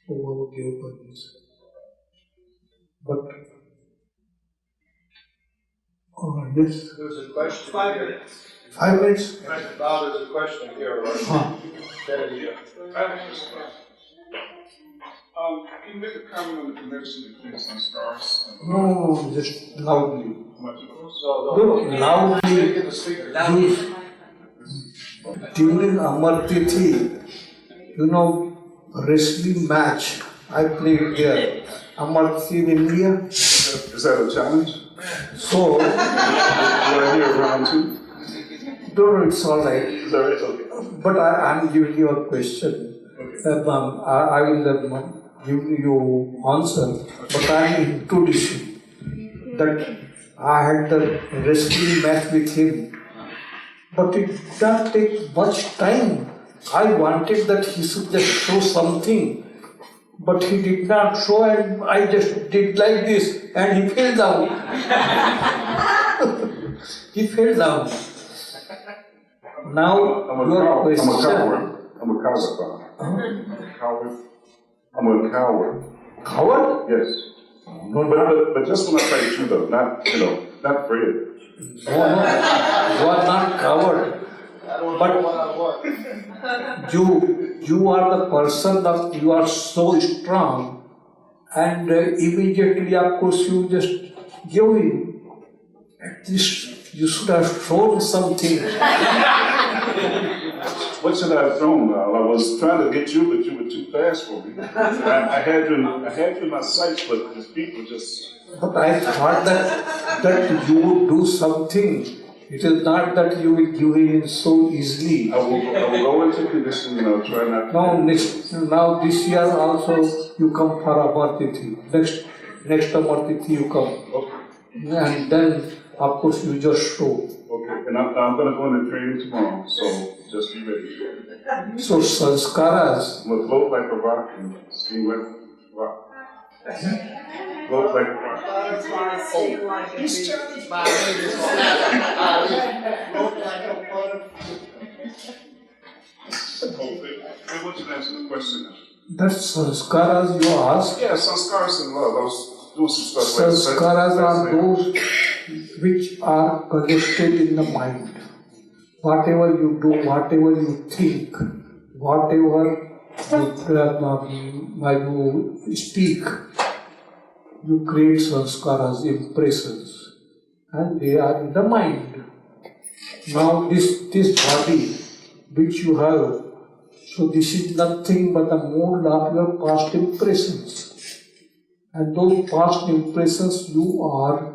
So Baba gave permission. But, yes. There's a question. 5 minutes. 5 minutes? Now there's a question here, right? Kennedy. I have a question. Can you make a comment on the connection between Sanskaras and No, just loudly. much? So No, loudly. speak in the speaker. Loudly. During Amar Tithi, wrestling match, I played there. Amar Tithi in India. Is that a challenge? So, Do I hear round two? no, it's all right. Is that right? Okay. But I'm giving you a question. I will give you answer, but I'm introducing that I had the wrestling match with him. But it did not take much time. I wanted that he should just show something. But he did not show, and I just did like this, and he fell down. He fell down. Now, your question. I'm a coward. Coward. I'm a coward. Coward? Yes. No, but just when I fight you though, not Fred. No, you are not coward. But you are the person that you are so strong, and immediately, of course, you just give in. At least you should have shown something. What should I have thrown? I was trying to get you, but you were too fast for me. I had you in my sights, but the feet were just. But I thought that you would do something. It is not that you will give in so easily. I will go into conditioning and I'll try not to. Now this year also you come for Amar Tithi. Next Amar Tithi you come. Okay. And then of course you just show. Okay, and I'm going to go into training tomorrow, so just be ready. So Sanskaras. I'm going to float like a rock and steam like a rock. Float like a rock. Butterfly, sting like a bee. Float like a butterfly. Okay. I want you to answer the question. That's Sanskaras you ask. Yeah, Sanskaras and love. I was doing some stuff Sanskaras are those which are collected in the mind. Whatever you do, whatever you think, whatever you speak, you create sanskaras, impressions, and they are in the mind. Now this body which you have, so this is nothing but a mold of your past impressions. And those past impressions you are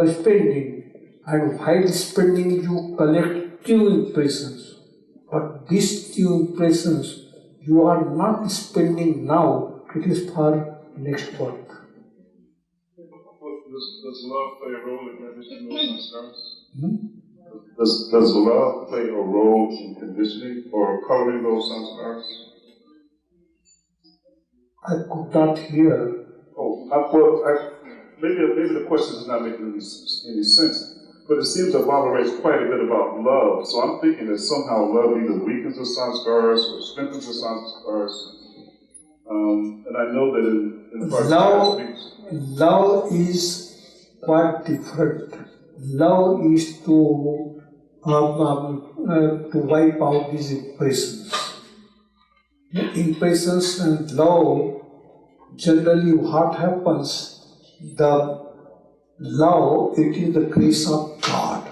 spending, and while spending you collect two impressions. But these two impressions you are not spending now, it is for next birth. Does love play a role in conditioning those sanskaras? Does love play a role in conditioning or coloring those sanskaras? I could not hear. Maybe the question is not making any sense, but it seems that Baba writes quite a bit about love, so I'm thinking that somehow love either weakens the sanskaras or strengthens the sanskaras. And I know that in the part love is quite different. Love is to wipe out these impressions. Impressions and love, generally what happens, the love, it is the grace of God.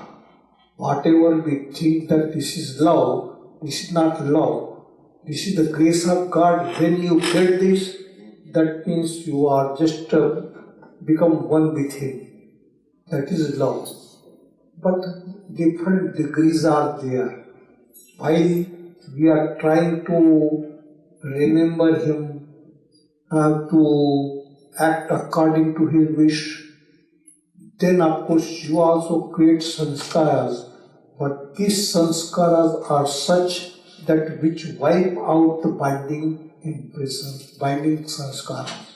Whatever we think that this is love, this is not love. This is the grace of God. When you get this, that means you are just become one with Him. That is love. But different degrees are there. While we are trying to remember Him, to act according to His wish, then of course you also create sanskaras. But these sanskaras are such that which wipe out the binding impressions, binding sanskaras.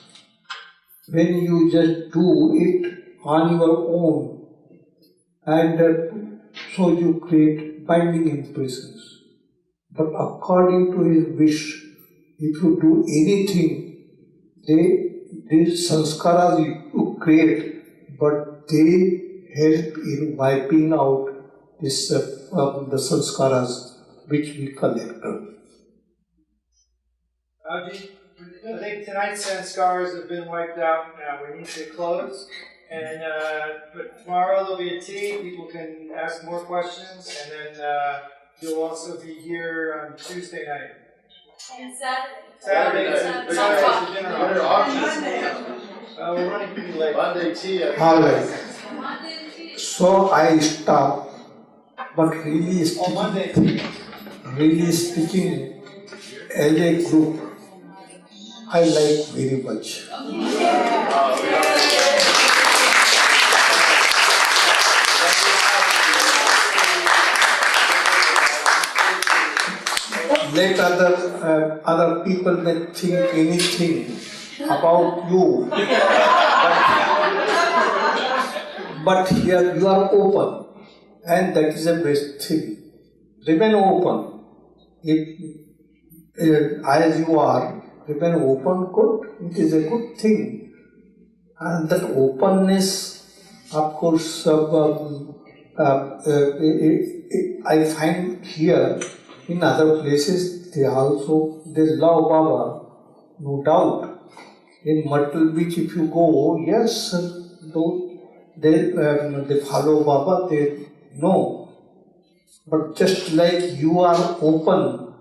When you just do it on your own, and so you create binding impressions. But according to His wish, if you do anything, these sanskaras you create, but they help in wiping out this the sanskaras which we collect. Bhauji, I think tonight's sanskaras have been wiped out now. We need to close. And but tomorrow there'll be a tea. People can ask more questions, and then You'll also be here on Tuesday night. And Saturday. Saturday, Saturday. dinner Dinner option. options. We're running pretty late. Monday tea. All right. So I stop, but really On Monday. speaking, as a group, I like very much. Let other people may think anything about you, but here you are open, and that is the best thing. Remain open. If as you are, remain open. Good. It is a good thing, and that openness, of course, I find here. In other places, they love Baba, no doubt. In Myrtle Beach, if you go, yes, they follow Baba, they know. But just like you are open,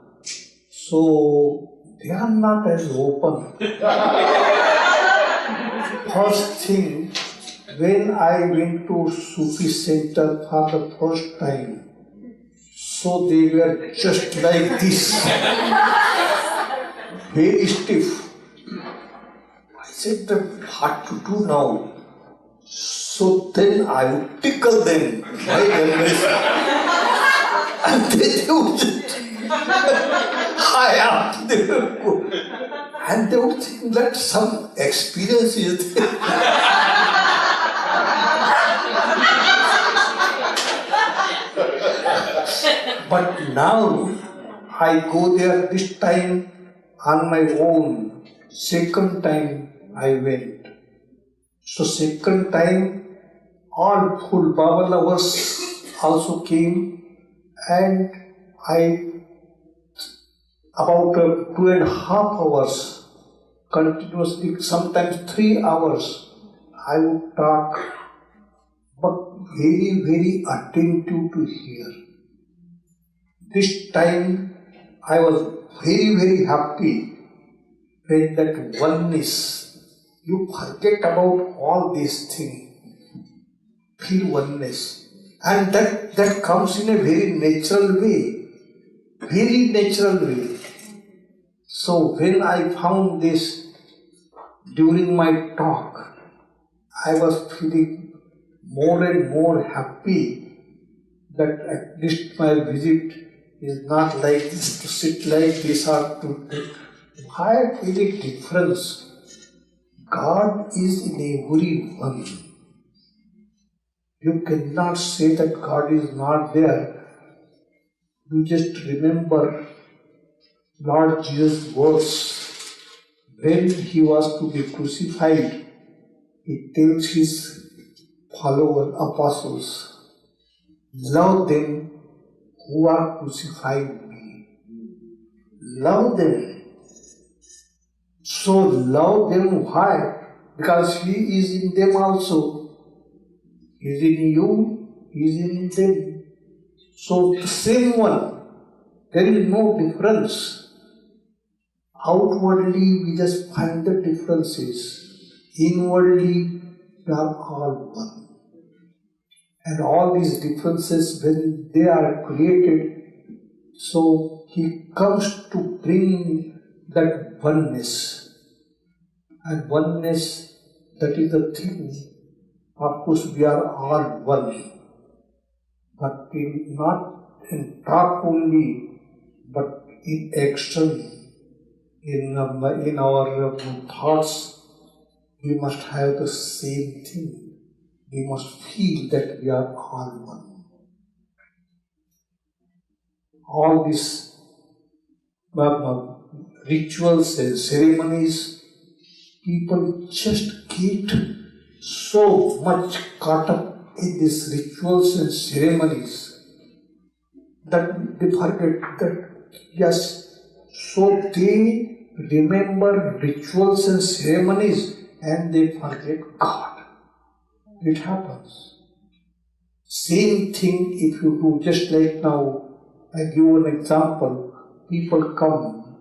so they are not as open. First thing, when I went to Sufi Center for the first time, so they were just like this, very stiff. I said, what to do now? So then I would tickle them. And they would just high up. And they would think that some experience is there. But now I go there this time on my own. Second time I went. So second time all full Baba lovers also came, and about 2.5 hours continuously, sometimes 3 hours, I would talk, but very, very attentive to hear. This time I was very, very happy when that oneness, you forget about all these things, feel oneness. And that comes in a very natural way, very natural way. So when I found this during my talk, I was feeling more and more happy that at least my visit is not like this, to sit like this or to. I feel a difference. God is in everyone. You cannot say that God is not there. You just remember Lord Jesus' words. When he was to be crucified, he tells his followers, apostles, love them who are crucifying me. Love them. So love them, why? Because he is in them also. He is in you, he is in them. So the same one, there is no difference. Outwardly we just find the differences. Inwardly we are all one. And all these differences, when they are created, so he comes to bring that oneness. And oneness, that is the thing. Of course, we are all one. But not in talk only, but in action, in our thoughts, we must have the same thing. We must feel that we are all one. All these rituals and ceremonies, people just get so much caught up in these rituals and ceremonies that they forget that, yes, so they remember rituals and ceremonies and they forget God. It happens. Same thing if you do, just like now, I give an example. People come,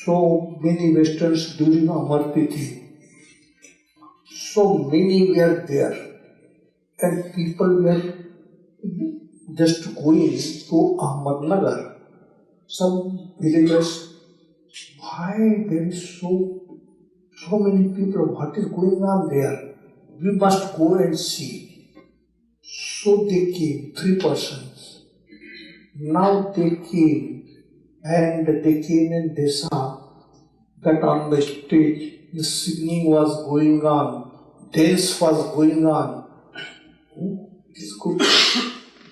so many Westerns during Amar Tithi. So many were there, and people were just going to Ahmednagar. Some villagers, why there is so many people, what is going on there? We must go and see. So they came, 3 persons. Now they came and they saw that on the stage the singing was going on, dance was going on. Oh, it is good.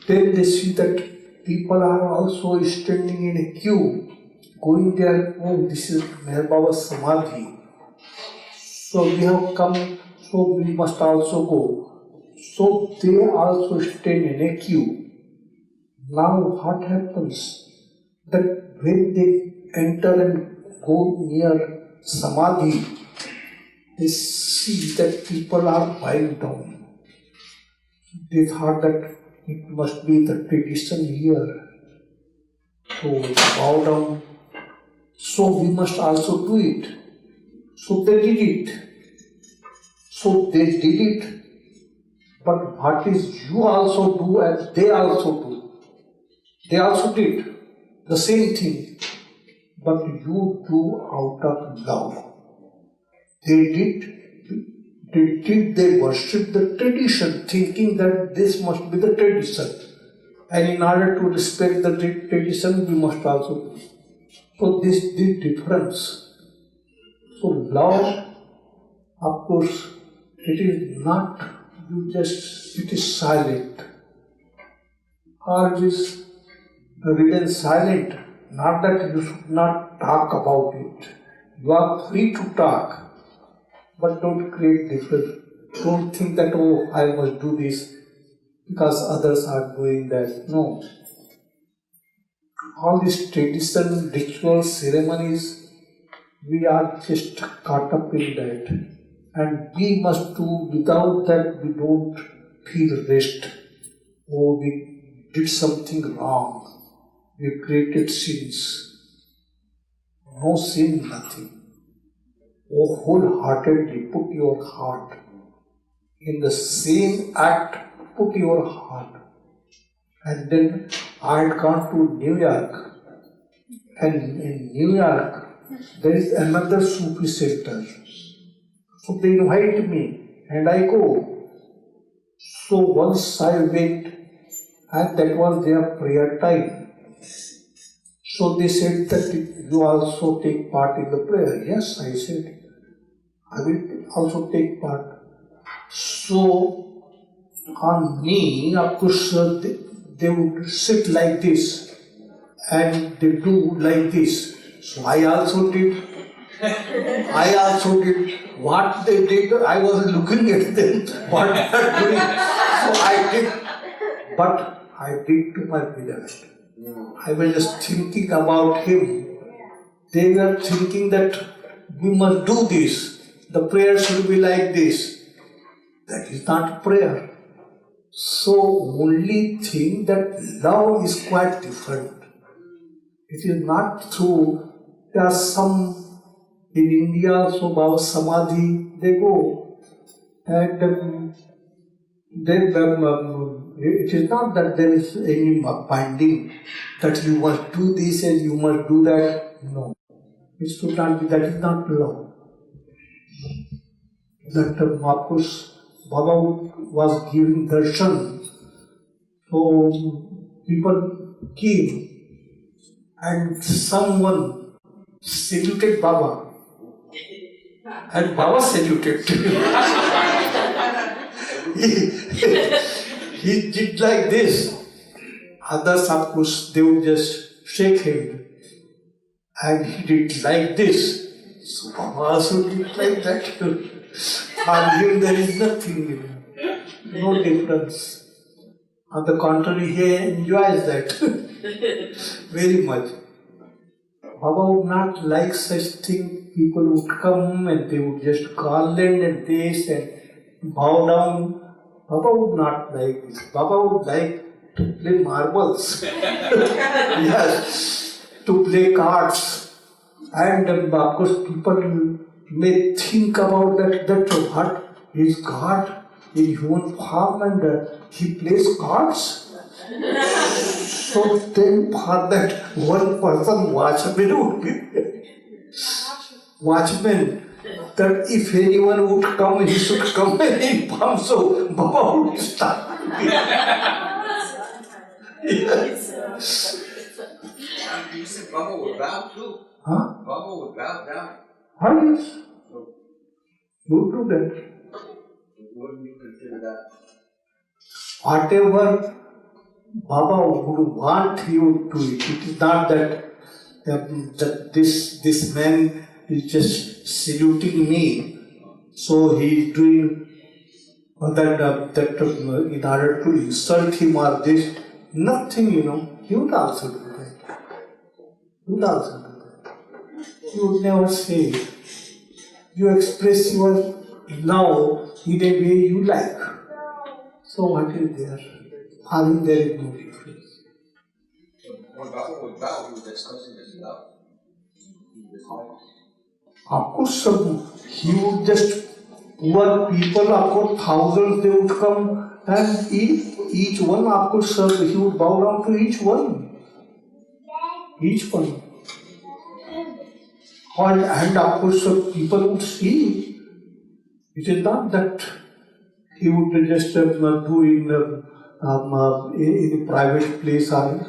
Then they see that people are also standing in a queue, going there. Oh, this is Meher Baba's Samadhi. So we have come, so we must also go. So they also stand in a queue. Now what happens? That when they enter and go near Samadhi, they see that people are bowing down. They thought that it must be the tradition here to bow down. So we must also do it. So they did it. But what is you also do and they also do? They also did the same thing. But you do out of love. They worship the tradition, thinking that this must be the tradition. And in order to respect the tradition, we must also do. So this is the difference. So love, of course, it is not, it is silent. Always remain silent, not that you should not talk about it. You are free to talk, but don't create difference. Don't think that, oh, I must do this because others are doing that. No. All these tradition, rituals, ceremonies, we are just caught up in that. And we must do, without that we don't feel rest. Oh, we did something wrong. We created sins. No sin, nothing. Oh, wholeheartedly put your heart. In the same act, put your heart. And then I had gone to New York. And in New York, there is another Sufi center. So they invite me and I go. So once I went, and that was their prayer time. So they said that you also take part in the prayer. Yes, I said, I will also take part. So on me, of course, they would sit like this and they do like this. So I also did. What they did, I was looking at them, what they are doing. So I did. But I did to my beloved. I was just thinking about him. They were thinking that we must do this. The prayer should be like this. That is not prayer. So only thing that love is quite different. It is not through, there are some in India also, Baba Samadhi, they go. And it is not that there is any binding that you must do this and you must do that. No. It should not be, that is not love. That of course, Baba was giving darshan. So people came and someone saluted Baba. And Baba saluted to him. He did like this. Others, of course, they would just shake him. And he did like this. So Baba also did like that. For him, there is nothing, no difference. On the contrary, he enjoys that very much. Baba would not like such thing. People would come and they would just garland and this and bow down. Baba would not like this. Baba would like to play marbles. Yes, to play cards. And of course, people may think about that what is God in human form and he plays cards. So then for that one person, Watchman would be Watchman, that if anyone would come, he should come and inform. So Baba would start. Yes. You said Baba would bow too. Huh? Baba would bow down. How yes? You do that. Wouldn't you consider that? Whatever Baba would want you to it. It is not that this man is just saluting me, so he is doing that in order to insult him or this. Nothing, he would also do that. He would also do that. He would never say it. You express your love in a way you like. So what is there? For him there is no difference. When Baba would bow, he was expressing his love. Of course, he would just, poor people, of course, thousands, they would come and each one, of course, he would bow down to each one. Each one. And of course, people would see. It is not that he would just do in a private place or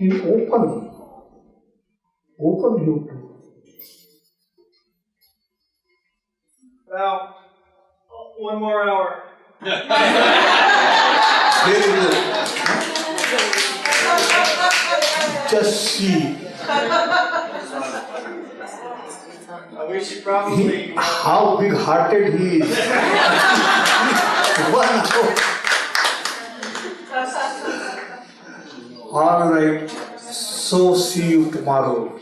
in open. Open he would do. Well, 1 more hour. Very good. Just see. We should probably. How big-hearted he is. 1 hour. All right. So see you tomorrow.